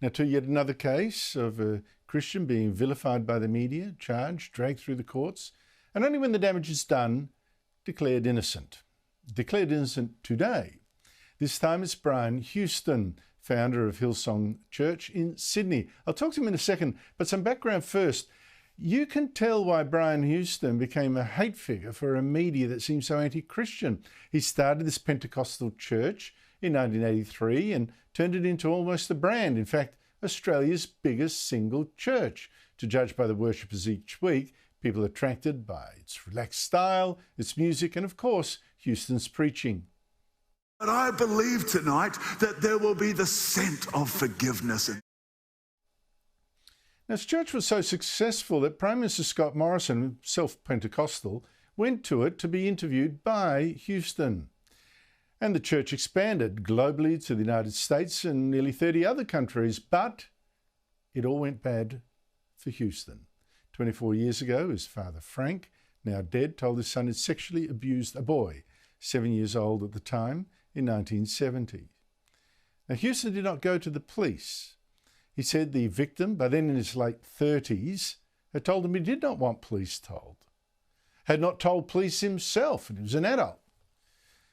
Now, to yet another case of a Christian being vilified by the media, charged, dragged through the courts, and only when the damage is done, declared innocent. Declared innocent today. This time it's Brian Houston, founder of Hillsong Church in Sydney. I'll talk to him in a second, but some background first. You can tell why Brian Houston became a hate figure for a media that seems so anti-Christian. He started this Pentecostal church in 1983 and turned it into almost a brand. In fact, Australia's biggest single church. To judge by the worshippers each week, people are attracted by its relaxed style, its music, and of course, Houston's preaching. But I believe tonight that there will be the scent of forgiveness. Now, his church was so successful that Prime Minister Scott Morrison, self-Pentecostal, went to it to be interviewed by Houston. And the church expanded globally to the United States and nearly 30 other countries, but it all went bad for Houston. 24 years ago, his father, Frank, now dead, told his son had sexually abused a boy, 7 years old at the time, in 1970. Now, Houston did not go to the police. He said the victim, by then in his late 30s, had told him he did not want police told. Had not told police himself, and he was an adult.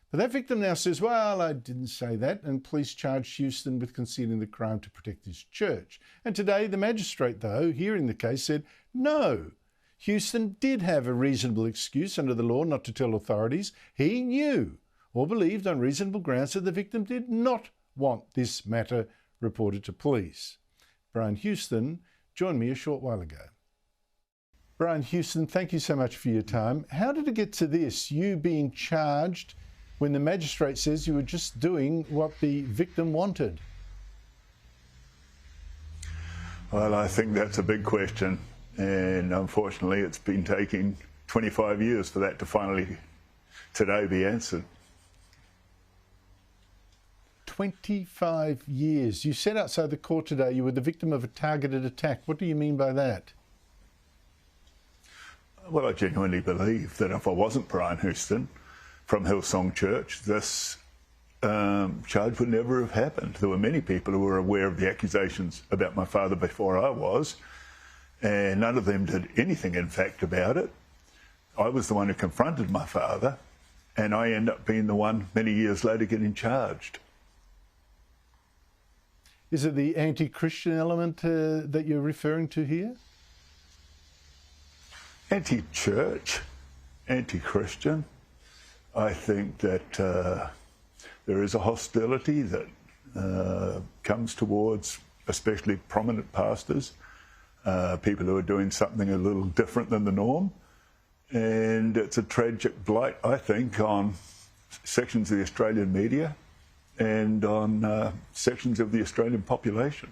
But that victim now says, well, I didn't say that, and police charged Houston with concealing the crime to protect his church. And today, the magistrate, though, hearing the case, said, no, Houston did have a reasonable excuse under the law not to tell authorities. He knew or believed on reasonable grounds that the victim did not want this matter reported to police. Brian Houston joined me a short while ago. Brian Houston, thank you so much for your time. How did it get to this, you being charged when the magistrate says you were just doing what the victim wanted? Well, I think that's a big question, and unfortunately it's been taking 25 years for that to finally today be answered. 25 years. You said outside the court today you were the victim of a targeted attack. What do you mean by that? Well, I genuinely believe that if I wasn't Brian Houston from Hillsong Church, this charge would never have happened. There were many people who were aware of the accusations about my father before I was, and none of them did anything, in fact, about it. I was the one who confronted my father, and I end up being the one many years later getting charged. Is it the anti-Christian element that you're referring to here? Anti-church, anti-Christian. I think that there is a hostility that comes towards especially prominent pastors, people who are doing something a little different than the norm. And it's a tragic blight, I think, on sections of the Australian media and on sections of the Australian population.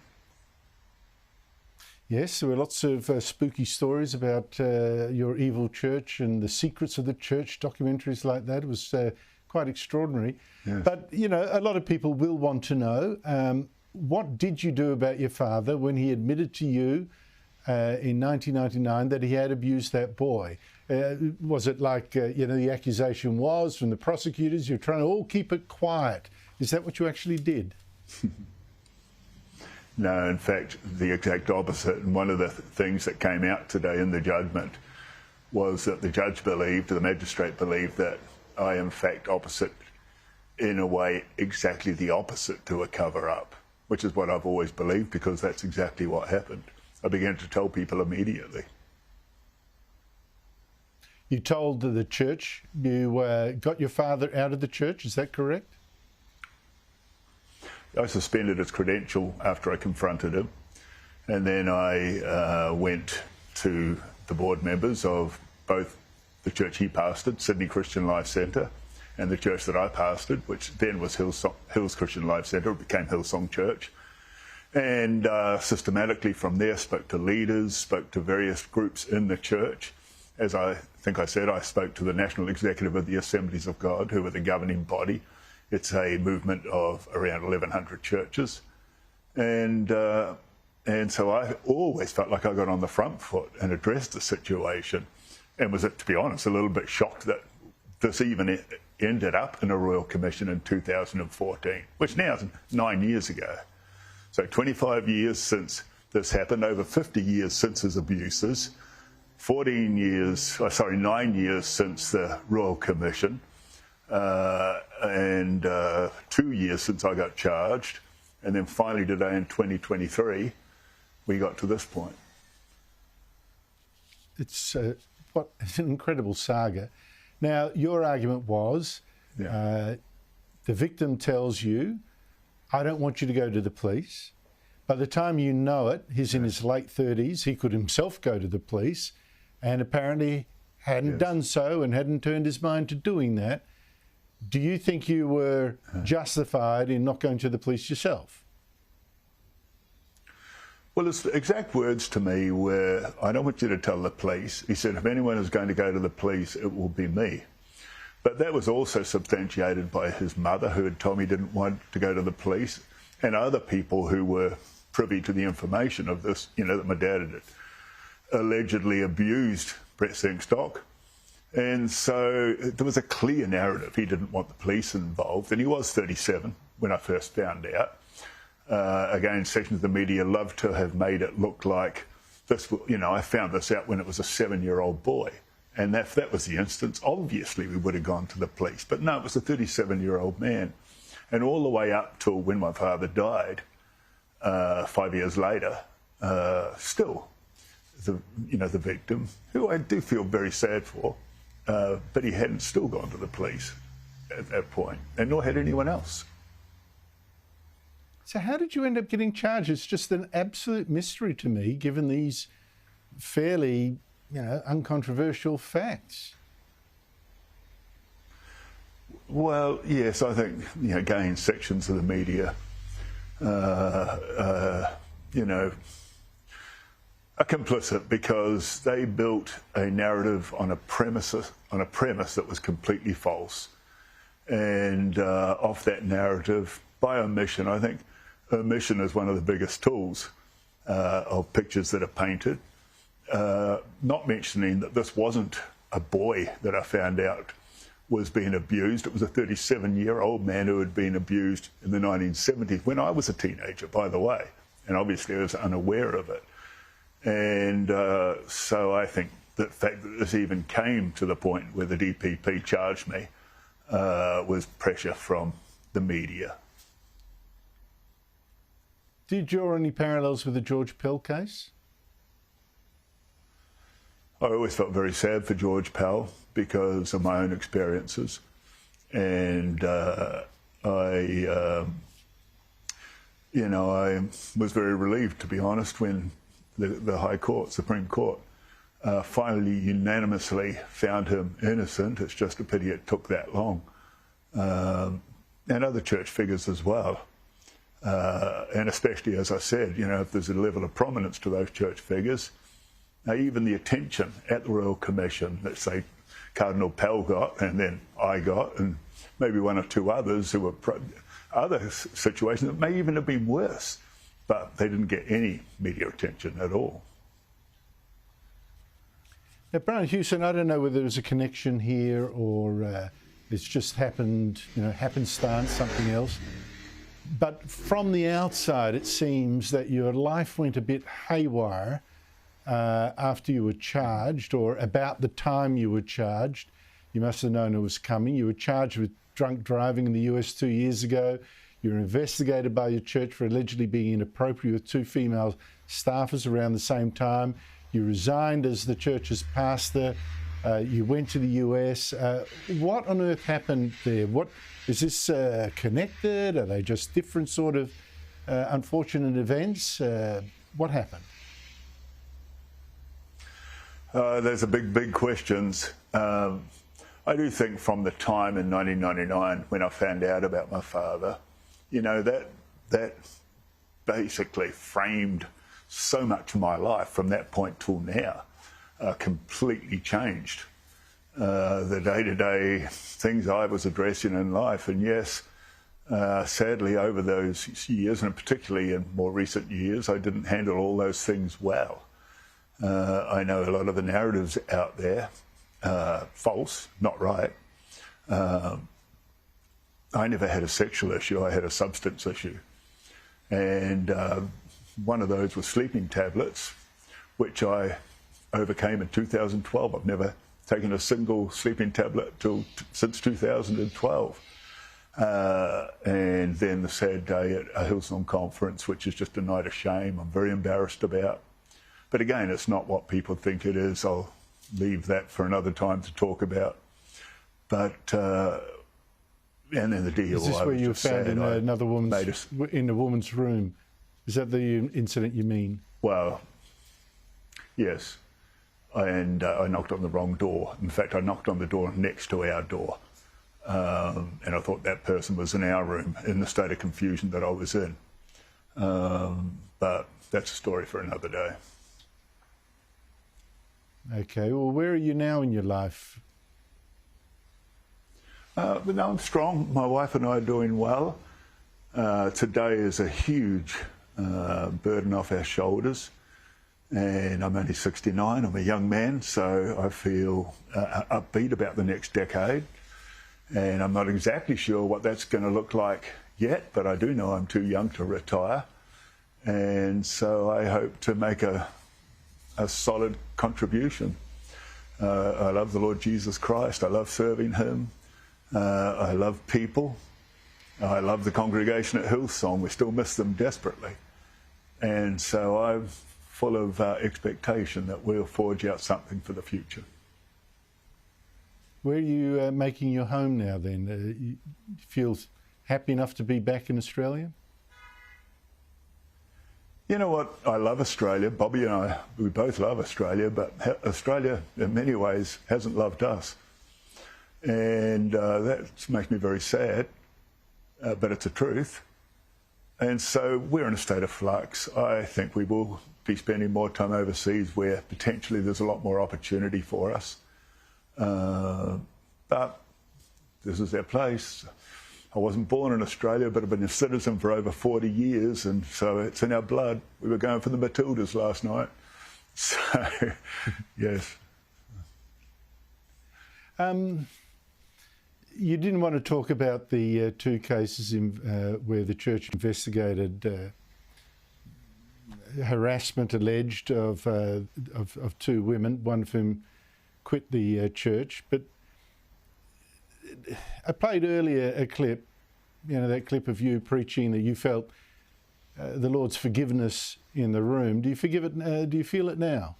Yes, there were lots of spooky stories about your evil church and the secrets of the church, documentaries like that. It was quite extraordinary. Yes. But, you know, a lot of people will want to know, what did you do about your father when he admitted to you in 1999 that he had abused that boy? Was it like, you know, the accusation was from the prosecutors, you're trying to all keep it quiet? Is that what you actually did? No, in fact, the exact opposite. And one of the things that came out today in the judgment was that the judge believed, the magistrate believed, that I, in fact, opposite, in a way, exactly the opposite to a cover-up, which is what I've always believed, because that's exactly what happened. I began to tell people immediately. You told the church you got your father out of the church, is that correct? I suspended his credential after I confronted him, and then I went to the board members of both the church he pastored, Sydney Christian Life Centre, and the church that I pastored, which then was Hills Christian Life Centre, it became Hillsong Church, and systematically from there spoke to leaders, spoke to various groups in the church. As I think I said, I spoke to the National Executive of the Assemblies of God, who were the governing body. It's a movement of around 1,100 churches. And so I always felt like I got on the front foot and addressed the situation, and was, to be honest, a little bit shocked that this even ended up in a Royal Commission in 2014, which now is 9 years ago. So 25 years since this happened, over 50 years since his abuses, 9 years since the Royal Commission, and 2 years since I got charged, and then finally today in 2023, we got to this point. It's it's an incredible saga. Now, your argument was the victim tells you, I don't want you to go to the police. By the time you know it, he's in his late 30s. He could himself go to the police and apparently hadn't done so and hadn't turned his mind to doing that. Do you think you were justified in not going to the police yourself? Well, his exact words to me were, I don't want you to tell the police. He said, if anyone is going to go to the police, it will be me. But that was also substantiated by his mother, who had told me he didn't want to go to the police, and other people who were privy to the information of this, that my dad had allegedly abused Brett Sengstock. And so there was a clear narrative. He didn't want the police involved, and he was 37 when I first found out. Again, sections of the media love to have made it look like this, I found this out when it was a 7-year-old boy. And if that was the instance, obviously we would have gone to the police. But no, it was a 37-year-old man. And all the way up till when my father died, 5 years later, still the victim, who I do feel very sad for, but he hadn't still gone to the police at that point, and nor had anyone else. So how did you end up getting charged? It's just an absolute mystery to me, given these fairly, uncontroversial facts. Well, yes, I think, again, sections of the media, are complicit because they built a narrative on a premise that was completely false. And off that narrative, by omission, I think omission is one of the biggest tools of pictures that are painted. Not mentioning that this wasn't a boy that I found out was being abused. It was a 37-year-old man who had been abused in the 1970s when I was a teenager, by the way, and obviously I was unaware of it. And so I think the fact that this even came to the point where the DPP charged me was pressure from the media. Do you draw any parallels with the George Pell case? I always felt very sad for George Pell because of my own experiences. And I was very relieved, to be honest, when the Supreme Court, finally unanimously found him innocent. It's just a pity it took that long. And other church figures as well. And especially, as I said, if there's a level of prominence to those church figures, even the attention at the Royal Commission that, say, Cardinal Pell got, and then I got, and maybe one or two others who were other situations that may even have been worse, but they didn't get any media attention at all. Now, Brian Hewson, I don't know whether there's a connection here or it's just happened, happenstance, something else. But from the outside, it seems that your life went a bit haywire after you were charged, or about the time you were charged. You must have known it was coming. You were charged with drunk driving in the US 2 years ago. You were investigated by your church for allegedly being inappropriate with 2 female staffers around the same time. You resigned as the church's pastor. You went to the US. What on earth happened there? What is this connected? Are they just different sort of unfortunate events? What happened? Those are big questions. I do think from the time in 1999 when I found out about my father, that basically framed so much of my life from that point till now. Completely changed the day-to-day things I was addressing in life. And yes, sadly, over those years, and particularly in more recent years, I didn't handle all those things well. I know a lot of the narratives out there, false, not right. I never had a sexual issue, I had a substance issue. And one of those was sleeping tablets, which I overcame in 2012. I've never taken a single sleeping tablet since 2012. And then the sad day at a Hillsong conference, which is just a night of shame I'm very embarrassed about. But again, it's not what people think it is. I'll leave that for another time to talk about. But, and then the DUI. Is this where you were found in another woman's, in a woman's room? Is that the incident you mean? Well, yes. And I knocked on the wrong door. In fact, I knocked on the door next to our door. And I thought that person was in our room in the state of confusion that I was in. But that's a story for another day. Okay, well, where are you now in your life? But now I'm strong. My wife and I are doing well. Today is a huge burden off our shoulders. And I'm only 69. I'm a young man, so I feel upbeat about the next decade. And I'm not exactly sure what that's going to look like yet, but I do know I'm too young to retire. And so I hope to make a solid contribution. I love the Lord Jesus Christ. I love serving him. I love people. I love the congregation at Hillsong. We still miss them desperately. And so I'm full of expectation that we'll forge out something for the future. Where are you making your home now then? You feel happy enough to be back in Australia? You know what? I love Australia. Bobby and I, we both love Australia, but Australia in many ways hasn't loved us. And that makes me very sad, but it's a truth. And so we're in a state of flux. I think we will be spending more time overseas where potentially there's a lot more opportunity for us. But this is our place. I wasn't born in Australia, but I've been a citizen for over 40 years, and so it's in our blood. We were going for the Matildas last night. So, yes. You didn't want to talk about the two cases where the church investigated harassment alleged of two women, one of whom quit the church. But I played earlier a clip, that clip of you preaching that you felt the Lord's forgiveness in the room. Do you forgive it? Do you feel it now?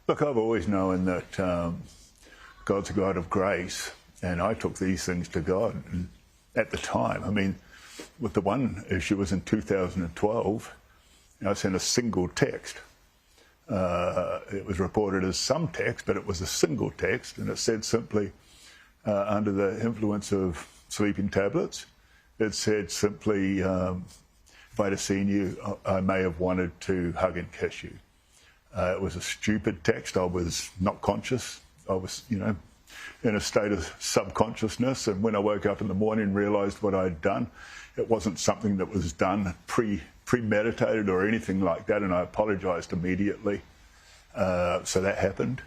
Look, I've always known that God's a God of grace, and I took these things to God. And at the time, I mean, with the one issue was in 2012, I sent a single text. It was reported as some text, but it was a single text, and it said simply, under the influence of sleeping tablets, it said simply, if I'd have seen you, I may have wanted to hug and kiss you. It was a stupid text. I was not conscious. I was, in a state of subconsciousness, and when I woke up in the morning and realised what I'd done, it wasn't something that was done premeditated or anything like that, and I apologised immediately. So that happened.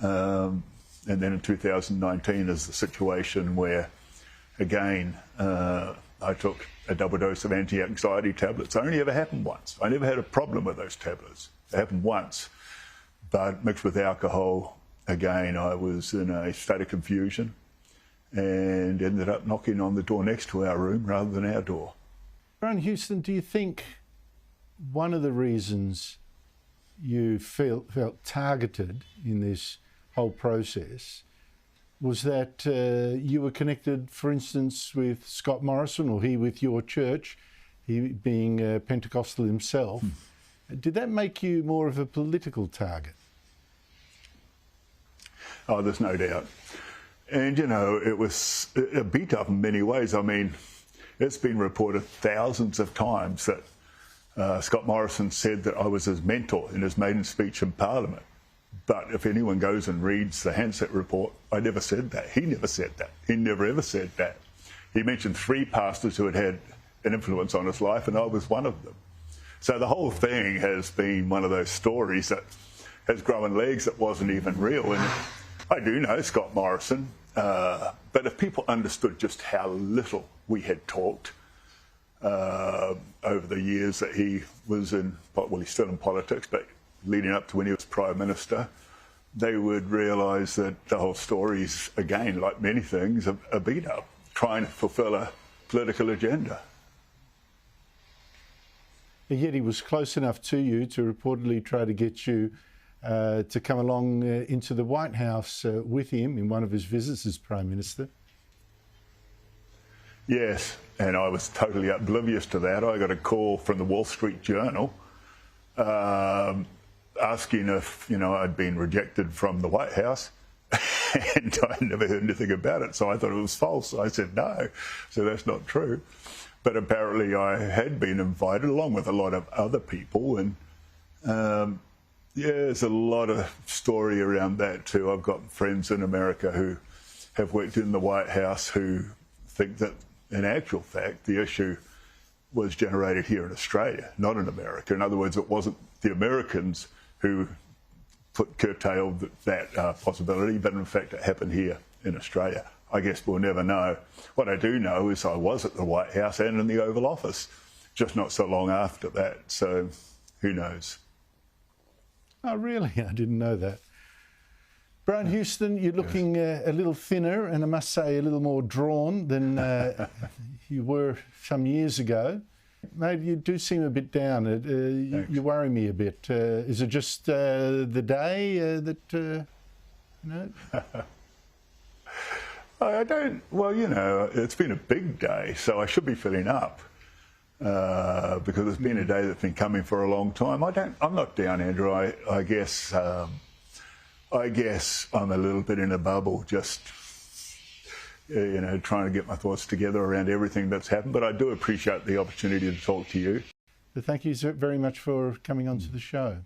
And then in 2019 is the situation where, again, I took a double dose of anti-anxiety tablets. It only ever happened once. I never had a problem with those tablets. It happened once, but mixed with alcohol, again, I was in a state of confusion and ended up knocking on the door next to our room rather than our door. Brian Houston, do you think one of the reasons you felt targeted in this whole process was that you were connected, for instance, with Scott Morrison, or he with your church, he being Pentecostal himself? Did that make you more of a political target? Oh, there's no doubt. And, it was a beat up in many ways. I mean, it's been reported thousands of times that Scott Morrison said that I was his mentor in his maiden speech in Parliament. But if anyone goes and reads the Hansett report, I never said that. He never said that. He never ever said that. He mentioned 3 pastors who had an influence on his life, and I was one of them. So the whole thing has been one of those stories that has grown legs that wasn't even real. And I do know Scott Morrison, but if people understood just how little we had talked, over the years that he was in, well, he's still in politics, but leading up to when he was Prime Minister, they would realise that the whole story's, again, like many things, a beat-up, trying to fulfil a political agenda. And yet he was close enough to you to reportedly try to get you to come along into the White House with him in one of his visits as Prime Minister. Yes, and I was totally oblivious to that. I got a call from the Wall Street Journal asking if, I'd been rejected from the White House, and I never heard anything about it, so I thought it was false. I said no, so that's not true. But apparently I had been invited along with a lot of other people, and there's a lot of story around that too. I've got friends in America who have worked in the White House who think that in actual fact the issue was generated here in Australia, not in America. In other words, it wasn't the Americans who curtailed that possibility, but in fact it happened here in Australia. I guess we'll never know. What I do know is I was at the White House and in the Oval Office, just not so long after that, so who knows. Oh, really? I didn't know that. Brian Houston, you're looking a little thinner and I must say a little more drawn than you were some years ago. Maybe you do seem a bit down. You worry me a bit. Is it just the day that, I don't, well, it's been a big day, so I should be filling up because it's been a day that's been coming for a long time. I'm not down, Andrew. I guess I'm a little bit in a bubble, just, trying to get my thoughts together around everything that's happened. But I do appreciate the opportunity to talk to you. Thank you very much for coming on to the show.